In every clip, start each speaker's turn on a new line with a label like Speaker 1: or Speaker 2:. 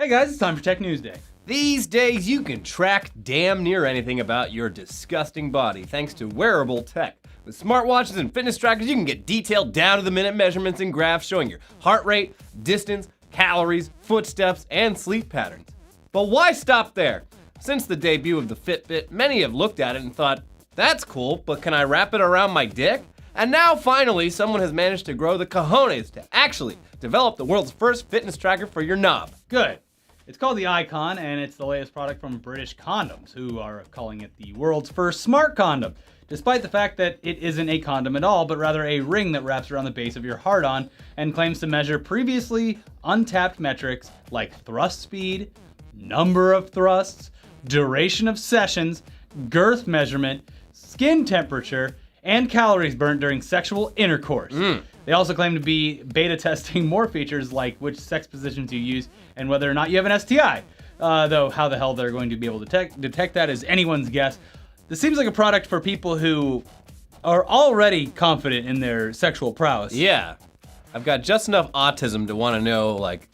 Speaker 1: Hey guys, it's time for TechNewsDay.
Speaker 2: These days, you can track damn near anything about your disgusting body thanks to Wearable tech. With smartwatches and fitness trackers, you can get detailed down-to-the-minute measurements and graphs showing your heart rate, distance, calories, footsteps, and sleep patterns. But why stop there? Since the debut of the Fitbit, many have looked at it and thought, that's cool, but can I wrap it around my dick? And now, finally, someone has managed to grow the cojones to actually develop the world's first fitness tracker for your knob.
Speaker 1: Good. It's called the Ikon, and it's the latest product from British Condoms, who are calling it the world's first smart condom, despite the fact that it isn't a condom at all, but rather a ring that wraps around the base of your hard-on and claims to measure previously untapped metrics like thrust speed, number of thrusts, duration of sessions, girth measurement, skin temperature, and calories burnt during sexual intercourse. They also claim to be beta testing more features like which sex positions you use and whether or not you have an STI. Though how the hell they're going to be able to detect that is anyone's guess. This seems like a product for people who are already confident in their sexual prowess.
Speaker 2: Yeah, I've got just enough autism to want to know, like,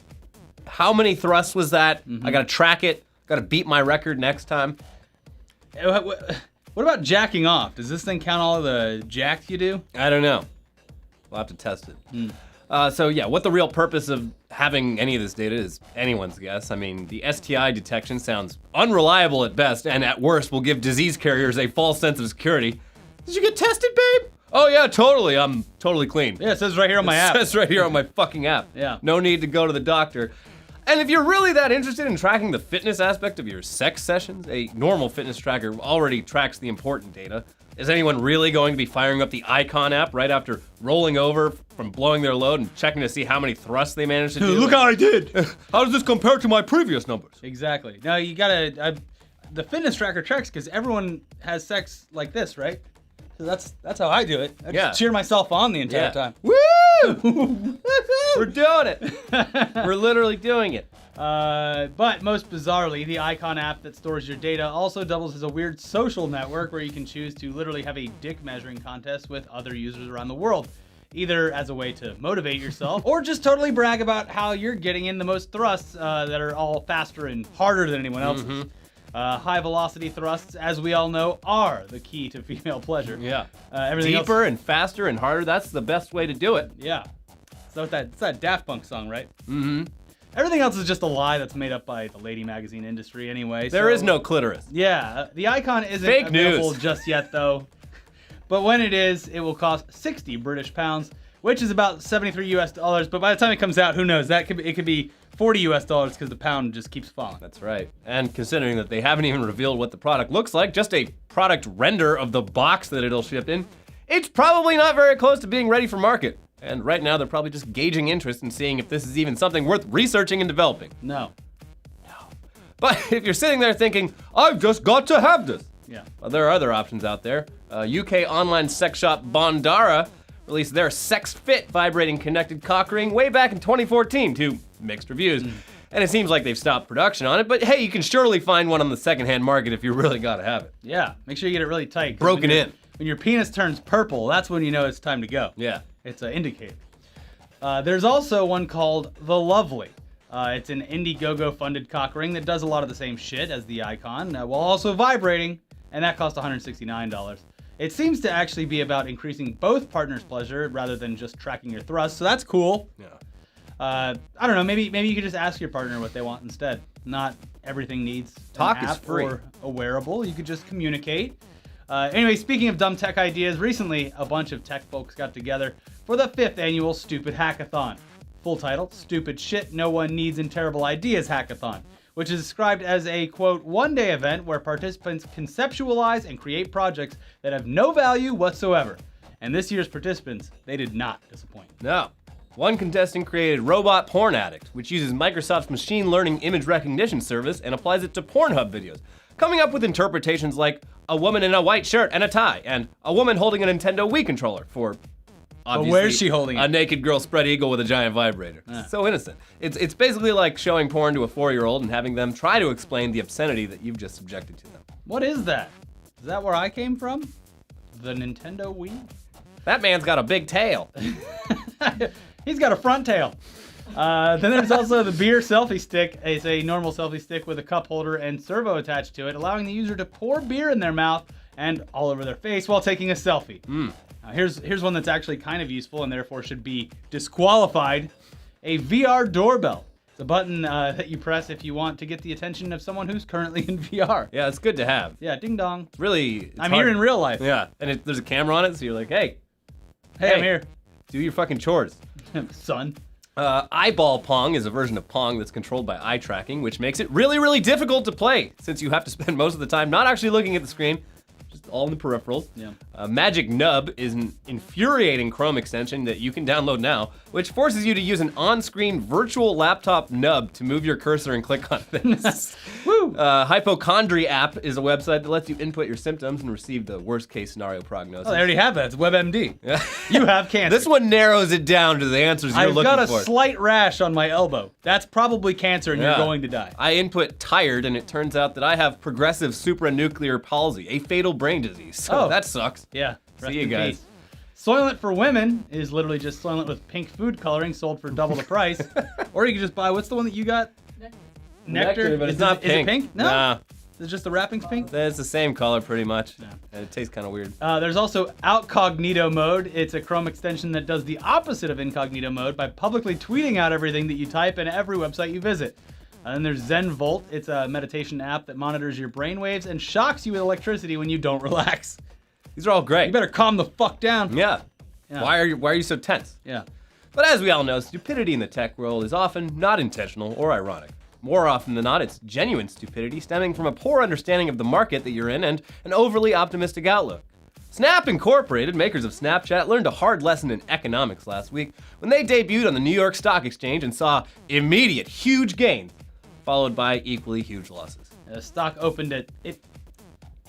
Speaker 2: how many thrusts was that? I gotta track it, gotta beat my record next time.
Speaker 1: What about jacking off? Does this thing count all of the jacks you do?
Speaker 2: I don't know. We'll have to test it. So yeah, what the real purpose of having any of this data is anyone's guess. I mean, the STI detection sounds unreliable at best, and at worst will give disease carriers a false sense of security. Did you get tested, babe? Oh yeah, totally. I'm totally clean.
Speaker 1: Yeah, it says right here on my app.
Speaker 2: It says right here on my fucking app.
Speaker 1: Yeah.
Speaker 2: No need to go to the doctor. And if you're really that interested in tracking the fitness aspect of your sex sessions, a normal fitness tracker already tracks the important data. Is anyone really going to be firing up the Ikon app right after rolling over from blowing their load and checking to see how many thrusts they managed to do?
Speaker 1: Look how I did!
Speaker 2: How does this compare to my previous numbers?
Speaker 1: Exactly. Now you gotta, the fitness tracker tracks because everyone has sex like this, right? So that's how I do it. I just cheer myself on the entire time.
Speaker 2: Woo! We're doing it. We're literally doing it.
Speaker 1: But most bizarrely, the Ikon app that stores your data also doubles as a weird social network where you can choose to literally have a dick measuring contest with other users around the world, either as a way to motivate yourself or just totally brag about how you're getting in the most thrusts that are all faster and harder than anyone else's. High velocity thrusts, as we all know, are the key to female pleasure.
Speaker 2: Yeah.
Speaker 1: Everything
Speaker 2: Deeper and faster and harder, that's the best way to do it.
Speaker 1: Yeah. So it's that Daft Punk song, right? Everything else is just a lie that's made up by the lady magazine industry anyway.
Speaker 2: There is no clitoris.
Speaker 1: Yeah. The Ikon isn't
Speaker 2: Fake
Speaker 1: available
Speaker 2: news.
Speaker 1: just yet, though. But when it is, it will cost 60 British pounds, which is about $73 US. But by the time it comes out, who knows? It could be $40 US because the pound just keeps falling.
Speaker 2: That's right. And considering that they haven't even revealed what the product looks like, just a product render of the box that it'll ship in, it's probably not very close to being ready for market. And right now, they're probably just gauging interest and seeing if this is even something worth researching and developing.
Speaker 1: No.
Speaker 2: But if you're sitting there thinking, I've just got to have this.
Speaker 1: Yeah.
Speaker 2: Well, there are other options out there. UK online sex shop Bondara released their Sex Fit vibrating connected cock ring way back in 2014 to mixed reviews. And it seems like they've stopped production on it, but hey, you can surely find one on the secondhand market if you really gotta have it.
Speaker 1: Yeah. Make sure you get it really tight.
Speaker 2: Broken in.
Speaker 1: When your penis turns purple, that's when you know it's time to go.
Speaker 2: Yeah.
Speaker 1: It's an indicator. There's also one called The Lovely. It's an Indiegogo funded cock ring that does a lot of the same shit as the Ikon, while also vibrating, and that costs $169. It seems to actually be about increasing both partners' pleasure rather than just tracking your thrust, so that's cool.
Speaker 2: Yeah.
Speaker 1: I don't know, maybe you could just ask your partner what they want instead. Not everything needs
Speaker 2: Talk
Speaker 1: an
Speaker 2: is
Speaker 1: app
Speaker 2: free.
Speaker 1: or a wearable. You could just communicate. Anyway, speaking of dumb tech ideas, recently a bunch of tech folks got together for the 5th annual Stupid Hackathon. Full title, Stupid Shit No One Needs and Terrible Ideas Hackathon, which is described as a, quote, one-day event where participants conceptualize and create projects that have no value whatsoever. And this year's participants, they did not disappoint.
Speaker 2: No. One contestant created Robot Porn Addict, which uses Microsoft's machine learning image recognition service and applies it to Pornhub videos, coming up with interpretations like a woman in a white shirt and a tie, and a woman holding a Nintendo Wii controller for, obviously,
Speaker 1: where's she holding it?
Speaker 2: A naked girl spread eagle with a giant vibrator. So innocent. It's basically like showing porn to a 4-year-old and having them try to explain the obscenity that you've just subjected to them.
Speaker 1: What is that? Is that where I came from? The Nintendo Wii?
Speaker 2: That man's got a big tail.
Speaker 1: He's got a front tail. Then there's also the beer selfie stick. It's a normal selfie stick with a cup holder and servo attached to it, allowing the user to pour beer in their mouth and all over their face while taking a selfie. Now, here's one that's actually kind of useful and therefore should be disqualified. A VR doorbell. It's a button that you press if you want to get the attention of someone who's currently in VR.
Speaker 2: Yeah, it's good to have.
Speaker 1: Yeah, ding dong.
Speaker 2: It's
Speaker 1: I'm
Speaker 2: hard.
Speaker 1: here in real life.
Speaker 2: Yeah, and there's a camera on it, so you're like, hey,
Speaker 1: I'm here.
Speaker 2: do your fucking chores.
Speaker 1: Son.
Speaker 2: Eyeball Pong is a version of Pong that's controlled by eye tracking, which makes it really, really difficult to play since you have to spend most of the time not actually looking at the screen, just all in the peripherals.
Speaker 1: Yeah.
Speaker 2: Magic Nub is an infuriating Chrome extension that you can download now, which forces you to use an on-screen virtual laptop nub to move your cursor and click on things.
Speaker 1: Woo!
Speaker 2: Hypochondry app is a website that lets you input your symptoms and receive the worst-case scenario prognosis.
Speaker 1: Oh, they already have that. It's WebMD. You have cancer.
Speaker 2: This one narrows it down to the answers you're looking for.
Speaker 1: I've got a slight rash on my elbow. That's probably cancer and you're going to die.
Speaker 2: I input tired, and it turns out that I have progressive supranuclear palsy, a fatal brain disease. So that sucks.
Speaker 1: Yeah.
Speaker 2: See you guys.
Speaker 1: Soylent for women is literally just Soylent with pink food coloring sold for double the price. Or you can just buy, what's the one that you got? Nectar.
Speaker 2: But it's not pink.
Speaker 1: Is it pink? No.
Speaker 2: Nah.
Speaker 1: Is it just the wrapping's pink?
Speaker 2: It's the same color pretty much. And it tastes kind of weird.
Speaker 1: There's also Outcognito mode. It's a Chrome extension that does the opposite of incognito mode by publicly tweeting out everything that you type and every website you visit. And then there's Zen Volt. It's a meditation app that monitors your brain waves and shocks you with electricity when you don't relax.
Speaker 2: These are all great.
Speaker 1: You better calm the fuck down.
Speaker 2: Yeah. Why are you so tense?
Speaker 1: Yeah.
Speaker 2: But as we all know, stupidity in the tech world is often not intentional or ironic. More often than not, it's genuine stupidity stemming from a poor understanding of the market that you're in and an overly optimistic outlook. Snap Incorporated, makers of Snapchat, learned a hard lesson in economics last week when they debuted on the New York Stock Exchange and saw immediate huge gains, followed by equally huge losses.
Speaker 1: The stock opened at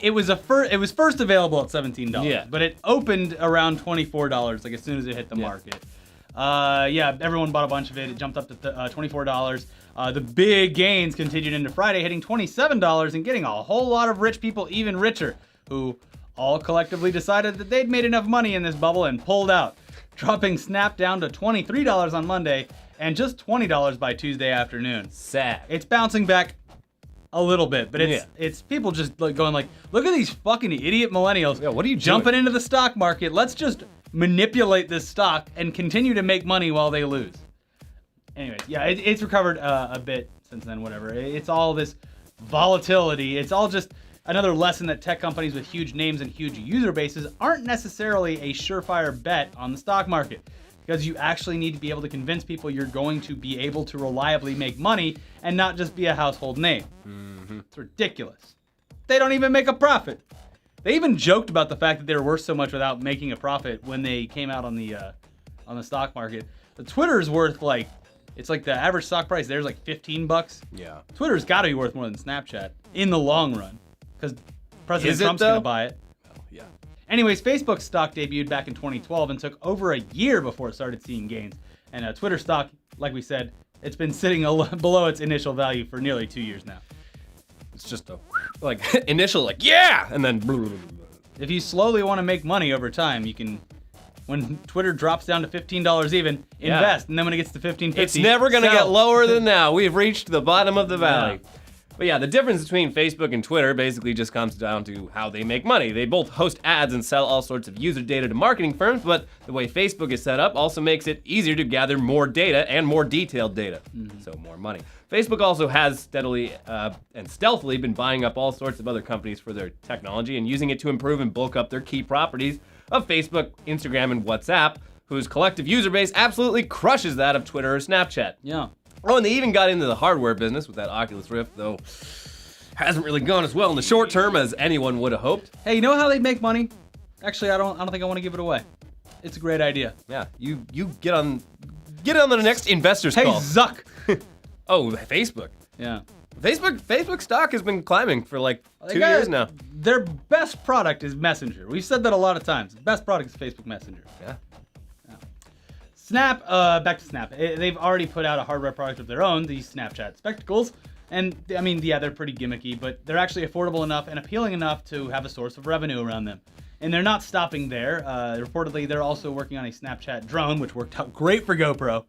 Speaker 1: it was first available at $17.
Speaker 2: Yeah.
Speaker 1: But it opened around $24 like as soon as it hit the market. Everyone bought a bunch of it. It jumped up to $24. The big gains continued into Friday, hitting $27 and getting a whole lot of rich people even richer, who all collectively decided that they'd made enough money in this bubble and pulled out, dropping Snap down to $23 on Monday and just $20 by Tuesday afternoon.
Speaker 2: Sad.
Speaker 1: It's bouncing back a little bit, but it's people just like going like, look at these fucking idiot millennials.
Speaker 2: Yeah, what are you
Speaker 1: jumping
Speaker 2: doing?
Speaker 1: into the stock market? Let's just manipulate this stock and continue to make money while they lose. Anyways, it's recovered a bit since then. Whatever. It's all this volatility. It's all just another lesson that tech companies with huge names and huge user bases aren't necessarily a surefire bet on the stock market. Because you actually need to be able to convince people you're going to be able to reliably make money and not just be a household name. It's ridiculous. They don't even make a profit. They even joked about the fact that they were worth so much without making a profit when they came out on the stock market. The Twitter's worth it's like the average stock price there's like $15.
Speaker 2: Yeah.
Speaker 1: Twitter's got to be worth more than Snapchat in the long run because President Trump's going to buy it.
Speaker 2: Yeah.
Speaker 1: Anyways, Facebook's stock debuted back in 2012 and took over a year before it started seeing gains. And Twitter stock, like we said, it's been sitting below its initial value for nearly 2 years now.
Speaker 2: It's just a initial yeah, and then.
Speaker 1: If you slowly want to make money over time, you can. When Twitter drops down to $15 even, invest, and then when it gets to $15.50,
Speaker 2: it's never gonna get lower than now. We've reached the bottom of the valley. Yeah. But yeah, the difference between Facebook and Twitter basically just comes down to how they make money. They both host ads and sell all sorts of user data to marketing firms, but the way Facebook is set up also makes it easier to gather more data and more detailed data, so more money. Facebook also has steadily and stealthily been buying up all sorts of other companies for their technology and using it to improve and bulk up their key properties of Facebook, Instagram, and WhatsApp, whose collective user base absolutely crushes that of Twitter or Snapchat.
Speaker 1: Yeah.
Speaker 2: Oh, and they even got into the hardware business with that Oculus Rift, though hasn't really gone as well in the short term as anyone would have hoped.
Speaker 1: Hey, you know how they make money? Actually, I don't think I want to give it away. It's a great idea.
Speaker 2: Yeah, you get on the next investors
Speaker 1: hey,
Speaker 2: call.
Speaker 1: Hey, Zuck.
Speaker 2: Oh, Facebook.
Speaker 1: Yeah.
Speaker 2: Facebook stock has been climbing for like 2 years now.
Speaker 1: Their best product is Messenger. We've said that a lot of times. The best product is Facebook Messenger.
Speaker 2: Yeah.
Speaker 1: Snap, back to Snap. They've already put out a hardware product of their own, the Snapchat Spectacles. And, I mean, yeah, they're pretty gimmicky, but they're actually affordable enough and appealing enough to have a source of revenue around them. And they're not stopping there. Reportedly, they're also working on a Snapchat drone, which worked out great for GoPro.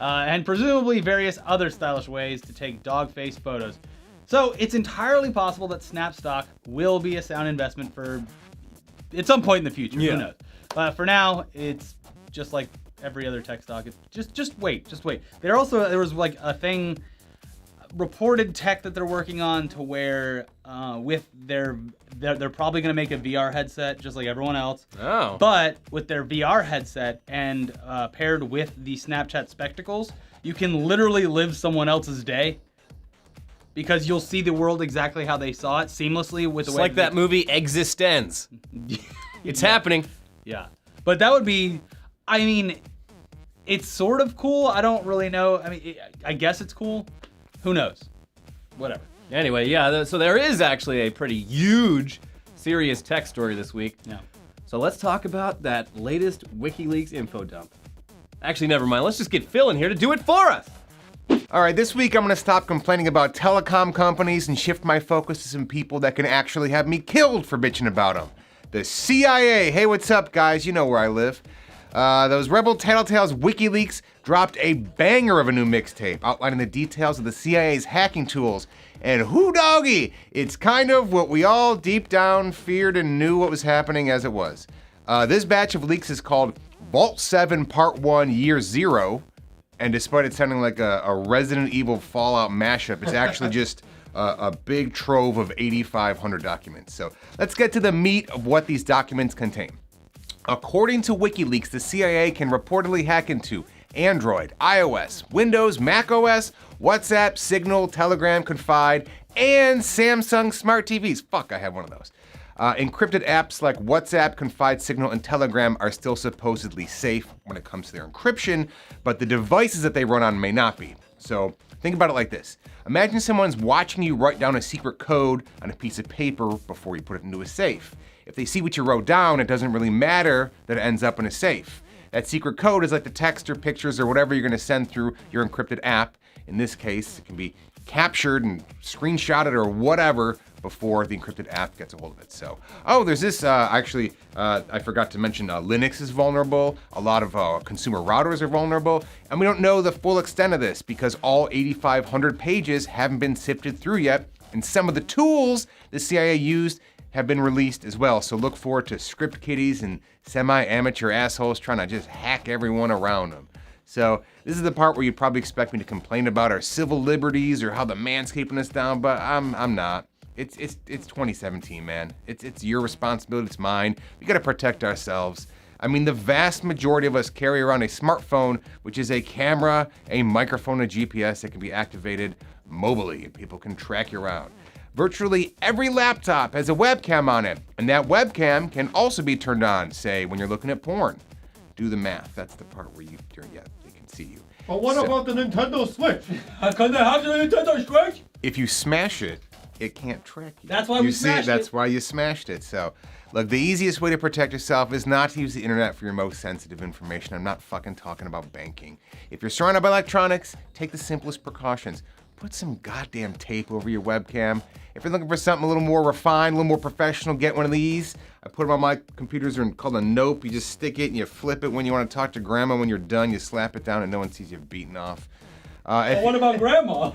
Speaker 1: and presumably various other stylish ways to take dog-face photos. So it's entirely possible that Snapstock will be a sound investment for at some point in the future.
Speaker 2: Yeah.
Speaker 1: Who knows? For now, it's just like every other tech stock. It's just wait. There was like a thing, reported tech that they're working on to where with they're probably going to make a VR headset just like everyone else.
Speaker 2: Oh.
Speaker 1: But with their VR headset and paired with the Snapchat spectacles, you can literally live someone else's day because you'll see the world exactly how they saw it seamlessly with the
Speaker 2: It's
Speaker 1: way
Speaker 2: like that movie Existenz. It's happening.
Speaker 1: Yeah. But that would be, I mean, it's sort of cool. I don't really know. I mean, I guess it's cool. Who knows? Whatever.
Speaker 2: Anyway, yeah, so there is actually a pretty huge, serious tech story this week.
Speaker 1: Yeah.
Speaker 2: So let's talk about that latest WikiLeaks info dump. Actually, never mind. Let's just get Phil in here to do it for us.
Speaker 3: All right, this week I'm gonna stop complaining about telecom companies and shift my focus to some people that can actually have me killed for bitching about them. The CIA. Hey, what's up, guys? You know where I live. Those rebel tattletales WikiLeaks dropped a banger of a new mixtape outlining the details of the CIA's hacking tools. And whoo doggy, it's kind of what we all deep down feared and knew what was happening as it was. This batch of leaks is called Vault 7 Part 1 Year 0. And despite it sounding like a Resident Evil Fallout mashup, it's actually just a big trove of 8,500 documents. So let's get to the meat of what these documents contain. According to WikiLeaks, the CIA can reportedly hack into Android, iOS, Windows, macOS, WhatsApp, Signal, Telegram, Confide, and Samsung smart TVs. Fuck, I have one of those. Encrypted apps like WhatsApp, Confide, Signal, and Telegram are still supposedly safe when it comes to their encryption, but the devices that they run on may not be. So think about it like this. Imagine someone's watching you write down a secret code on a piece of paper before you put it into a safe. If they see what you wrote down, it doesn't really matter that it ends up in a safe. That secret code is like the text or pictures or whatever you're gonna send through your encrypted app. In this case, it can be captured and screenshotted or whatever before the encrypted app gets a hold of it. So, there's this, I forgot to mention Linux is vulnerable. A lot of consumer routers are vulnerable. And we don't know the full extent of this because all 8,500 pages haven't been sifted through yet. And some of the tools the CIA used have been released as well. So look forward to script kiddies and semi-amateur assholes trying to just hack everyone around them. So this is the part where you'd probably expect me to complain about our civil liberties or how the man's keeping us down, but I'm not. It's 2017, man. It's your responsibility, it's mine. We gotta protect ourselves. I mean, the vast majority of us carry around a smartphone, which is a camera, a microphone, a GPS that can be activated mobily, and people can track you around. Virtually every laptop has a webcam on it, and that webcam can also be turned on, say, when you're looking at porn. Do the math. That's the part where they can see you.
Speaker 4: But what about the Nintendo Switch?
Speaker 1: Can they have the Nintendo Switch?
Speaker 3: If you smash it, it can't track you.
Speaker 1: That's why we smashed it.
Speaker 3: That's why you smashed it. So, look, the easiest way to protect yourself is not to use the internet for your most sensitive information. I'm not fucking talking about banking. If you're surrounded by electronics, take the simplest precautions. Put some goddamn tape over your webcam. If you're looking for something a little more refined, a little more professional, get one of these. I put them on my computers. They're called a Nope. You just stick it and you flip it when you want to talk to grandma. When you're done, you slap it down and no one sees you beating off.
Speaker 1: What about grandma?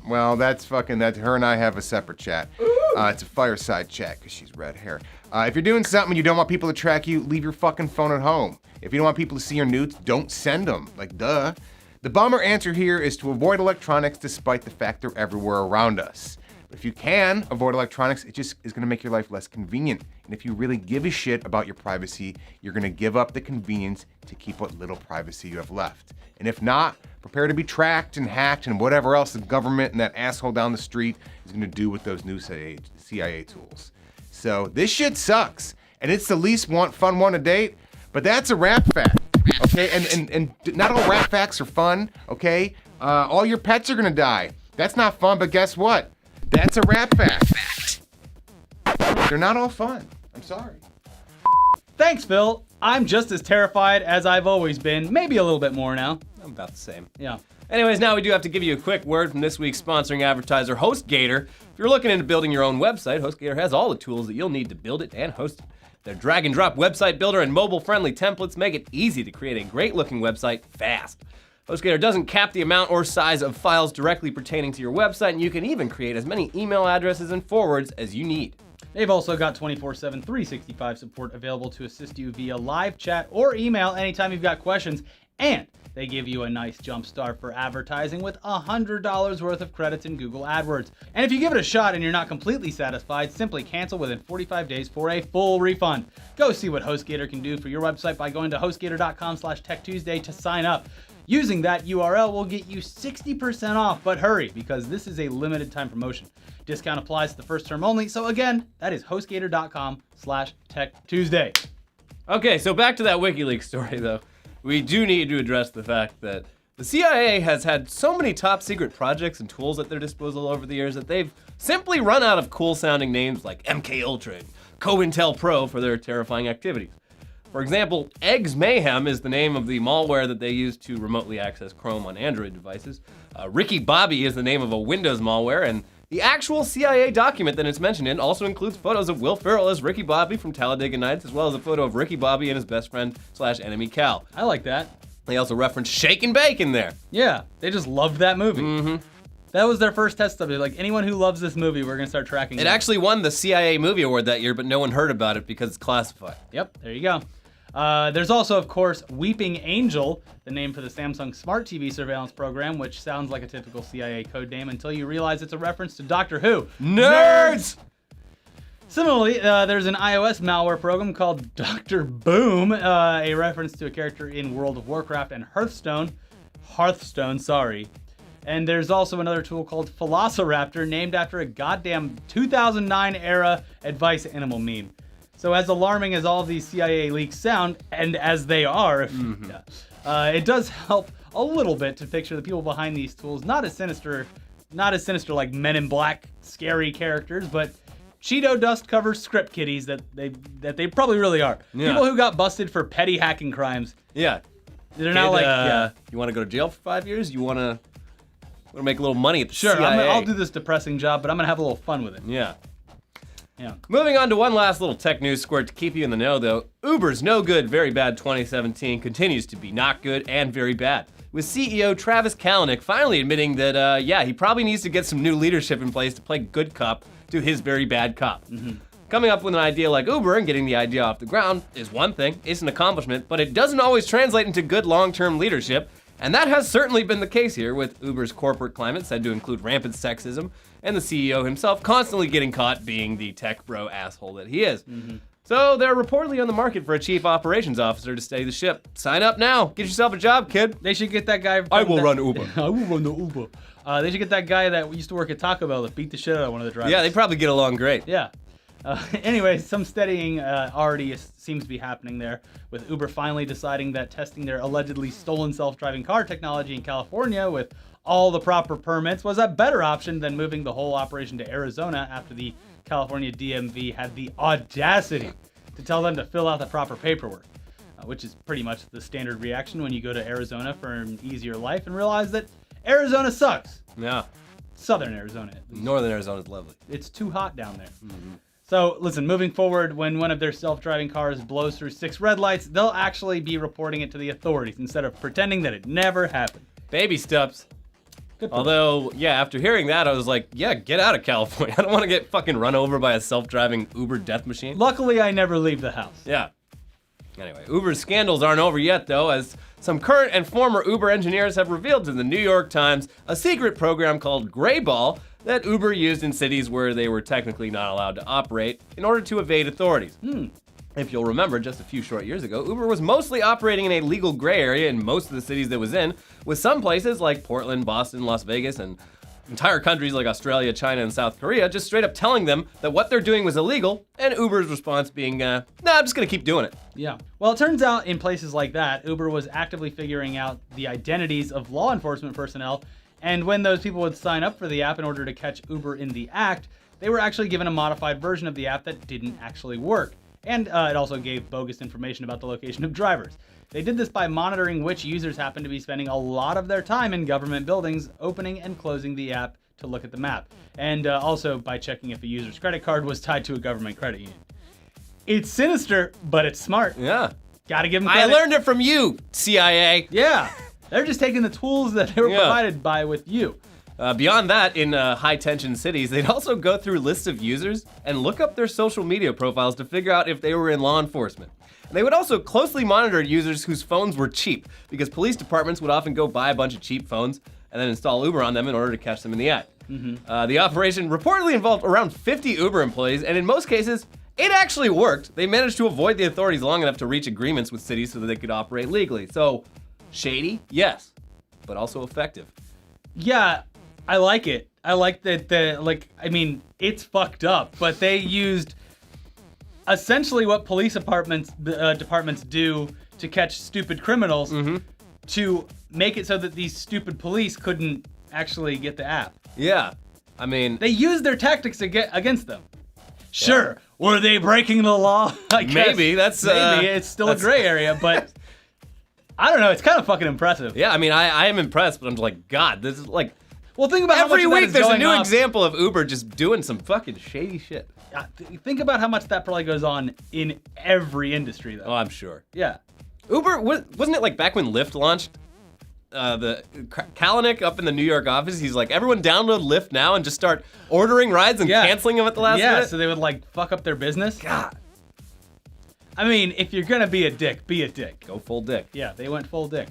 Speaker 3: Well, that's her and I have a separate chat. It's a fireside chat because she's red hair. If you're doing something and you don't want people to track you, leave your fucking phone at home. If you don't want people to see your nudes, don't send them. Like, duh. The bummer answer here is to avoid electronics despite the fact they're everywhere around us. But if you can avoid electronics, it just is gonna make your life less convenient. And if you really give a shit about your privacy, you're gonna give up the convenience to keep what little privacy you have left. And if not, prepare to be tracked and hacked and whatever else the government and that asshole down the street is gonna do with those new CIA tools. So this shit sucks. And it's the least fun one to date, but that's a rap fact. Okay, and not all rap facts are fun, okay? All your pets are gonna die. That's not fun, but guess what? That's a rap fact. They're not all fun. I'm sorry.
Speaker 1: Thanks, Phil. I'm just as terrified as I've always been, maybe a little bit more now.
Speaker 2: I'm about the same.
Speaker 1: Yeah.
Speaker 2: Anyways, now we do have to give you a quick word from this week's sponsoring advertiser, HostGator. If you're looking into building your own website, HostGator has all the tools that you'll need to build it and host it. Their drag and drop website builder and mobile friendly templates make it easy to create a great looking website fast. HostGator doesn't cap the amount or size of files directly pertaining to your website, and you can even create as many email addresses and forwards as you need.
Speaker 1: They've also got 24/7 365 support available to assist you via live chat or email anytime you've got questions, and they give you a nice jump start for advertising with $100 worth of credits in Google AdWords. And if you give it a shot and you're not completely satisfied, simply cancel within 45 days for a full refund. Go see what HostGator can do for your website by going to HostGator.com/TechTuesday to sign up. Using that URL will get you 60% off, but hurry, because this is a limited time promotion. Discount applies to the first term only, so again, that is HostGator.com/TechTuesday.
Speaker 2: Okay, so back to that WikiLeaks story, though. We do need to address the fact that the CIA has had so many top secret projects and tools at their disposal over the years that they've simply run out of cool sounding names like MKUltra and COINTELPRO for their terrifying activities. For example, Eggs Mayhem is the name of the malware that they use to remotely access Chrome on Android devices. Ricky Bobby is the name of a Windows malware, and the actual CIA document that it's mentioned in also includes photos of Will Ferrell as Ricky Bobby from Talladega Nights, as well as a photo of Ricky Bobby and his best friend/enemy Cal.
Speaker 1: I like that.
Speaker 2: They also reference Shake and Bake in there.
Speaker 1: Yeah, they just loved that movie. That was their first test of it. Like, anyone who loves this movie, we're going to start tracking
Speaker 2: It
Speaker 1: them.
Speaker 2: actually won the CIA Movie Award that year, but no one heard about it because it's classified.
Speaker 1: Yep, there you go. There's also, of course, Weeping Angel, the name for the Samsung Smart TV surveillance program, which sounds like a typical CIA code name until you realize it's a reference to Doctor Who.
Speaker 2: Nerds!
Speaker 1: Similarly, there's an iOS malware program called Dr. Boom, a reference to a character in World of Warcraft and Hearthstone, sorry. And there's also another tool called Velociraptor, named after a goddamn 2009 era advice animal meme. So as alarming as all of these CIA leaks sound, and as they are, it does help a little bit to picture the people behind these tools not as sinister like Men in Black scary characters, but Cheeto dust covered script kiddies that they probably really are.
Speaker 2: Yeah.
Speaker 1: People who got busted for petty hacking crimes.
Speaker 2: Yeah.
Speaker 1: They're now
Speaker 2: You want to go to jail for 5 years? You want to make a little money at the
Speaker 1: sure,
Speaker 2: CIA?
Speaker 1: I'll do this depressing job, but I'm gonna have a little fun with it.
Speaker 2: Yeah.
Speaker 1: Yeah.
Speaker 2: Moving on to one last little tech news squirt to keep you in the know, though. Uber's no good, very bad 2017 continues to be not good and very bad, with CEO Travis Kalanick finally admitting that, he probably needs to get some new leadership in place to play good cop to his very bad cop. Coming up with an idea like Uber and getting the idea off the ground is one thing, it's an accomplishment, but it doesn't always translate into good long-term leadership. And that has certainly been the case here, with Uber's corporate climate said to include rampant sexism, and the CEO himself constantly getting caught being the tech bro asshole that he is. So they're reportedly on the market for a chief operations officer to steady the ship. Sign up now. Get yourself a job, kid.
Speaker 1: They should get that guy.
Speaker 2: I will run Uber.
Speaker 1: I will run the Uber. They should get that guy that used to work at Taco Bell that beat the shit out of one of the drivers.
Speaker 2: Yeah, they probably get along great.
Speaker 1: Yeah. Anyway, some steadying already seems to be happening there, with Uber finally deciding that testing their allegedly stolen self-driving car technology in California with all the proper permits was a better option than moving the whole operation to Arizona after the California DMV had the audacity to tell them to fill out the proper paperwork, which is pretty much the standard reaction when you go to Arizona for an easier life and realize that Arizona sucks.
Speaker 2: Yeah.
Speaker 1: Southern Arizona.
Speaker 2: Northern Arizona's lovely.
Speaker 1: It's too hot down there. So listen, moving forward, when one of their self-driving cars blows through 6 red lights, they'll actually be reporting it to the authorities instead of pretending that it never happened.
Speaker 2: Baby steps.
Speaker 1: Good for
Speaker 2: Although, after hearing that, I was like, get out of California. I don't want to get fucking run over by a self-driving Uber death machine.
Speaker 1: Luckily, I never leave the house.
Speaker 2: Yeah. Anyway, Uber's scandals aren't over yet, though, as some current and former Uber engineers have revealed to the New York Times a secret program called Greyball that Uber used in cities where they were technically not allowed to operate in order to evade authorities. If you'll remember, just a few short years ago, Uber was mostly operating in a legal gray area in most of the cities that it was in, with some places like Portland, Boston, Las Vegas, and entire countries like Australia, China, and South Korea just straight up telling them that what they're doing was illegal, and Uber's response being, nah, I'm just gonna keep doing it.
Speaker 1: Yeah. Well, it turns out in places like that, Uber was actively figuring out the identities of law enforcement personnel, and when those people would sign up for the app in order to catch Uber in the act, they were actually given a modified version of the app that didn't actually work. And it also gave bogus information about the location of drivers. They did this by monitoring which users happened to be spending a lot of their time in government buildings, opening and closing the app to look at the map. And also by checking if a user's credit card was tied to a government credit union. It's sinister, but it's smart.
Speaker 2: Yeah.
Speaker 1: Gotta give them
Speaker 2: I
Speaker 1: credit.
Speaker 2: learned it from you, CIA.
Speaker 1: Yeah. They're just taking the tools that they were provided by with you.
Speaker 2: Beyond that, in high-tension cities, they'd also go through lists of users and look up their social media profiles to figure out if they were in law enforcement. And they would also closely monitor users whose phones were cheap, because police departments would often go buy a bunch of cheap phones and then install Uber on them in order to catch them in the act. The operation reportedly involved around 50 Uber employees, and in most cases, it actually worked. They managed to avoid the authorities long enough to reach agreements with cities so that they could operate legally. So, shady? Yes, but also effective.
Speaker 1: Yeah, I like it. I like that it's fucked up, but they used essentially what police departments do to catch stupid criminals to make it so that these stupid police couldn't actually get the app.
Speaker 2: Yeah, I mean...
Speaker 1: They used their tactics against them. Sure, were they breaking the law? I guess.
Speaker 2: Maybe,
Speaker 1: maybe it's still a gray area, but I don't know, it's kind of fucking impressive.
Speaker 2: Yeah, I mean, I am impressed, but I'm just like, God, this is like...
Speaker 1: Well, think about
Speaker 2: every
Speaker 1: how much
Speaker 2: week there's a new
Speaker 1: off.
Speaker 2: example of Uber just doing some fucking shady shit.
Speaker 1: Think about how much that probably goes on in every industry, though.
Speaker 2: Oh, I'm sure.
Speaker 1: Yeah.
Speaker 2: Uber, wasn't it like back when Lyft launched? The Kalanick up in the New York office, he's like, everyone download Lyft now and just start ordering rides and canceling them at the last minute?
Speaker 1: Yeah, so they would like fuck up their business.
Speaker 2: God.
Speaker 1: I mean, if you're gonna be a dick, be a dick.
Speaker 2: Go full dick.
Speaker 1: Yeah, they went full dick.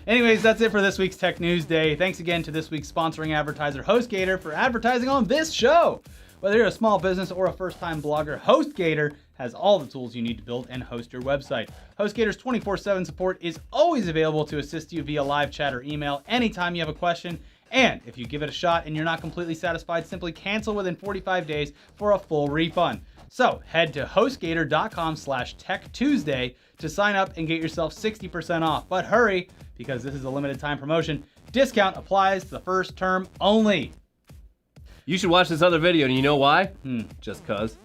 Speaker 1: Anyways, that's it for this week's Tech News Day. Thanks again to this week's sponsoring advertiser, HostGator, for advertising on this show. Whether you're a small business or a first-time blogger, HostGator has all the tools you need to build and host your website. HostGator's 24/7 support is always available to assist you via live chat or email anytime you have a question. And if you give it a shot and you're not completely satisfied, simply cancel within 45 days for a full refund. So head to HostGator.com/TechTuesday to sign up and get yourself 60% off. But hurry, because this is a limited time promotion. Discount applies to the first term only.
Speaker 2: You should watch this other video, and you know why? Just cause.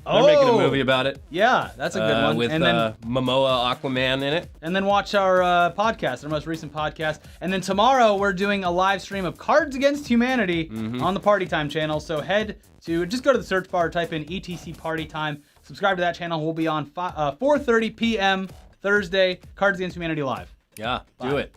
Speaker 2: They're making a movie about it.
Speaker 1: Yeah, that's a good one.
Speaker 2: With
Speaker 1: and then
Speaker 2: Momoa Aquaman in it.
Speaker 1: And then watch our podcast, our most recent podcast. And then tomorrow we're doing a live stream of Cards Against Humanity on the Party Time channel. So just go to the search bar, type in ETC Party Time, subscribe to that channel. We'll be on 4:30 p.m. Thursday, Cards Against Humanity live.
Speaker 2: Yeah, do it.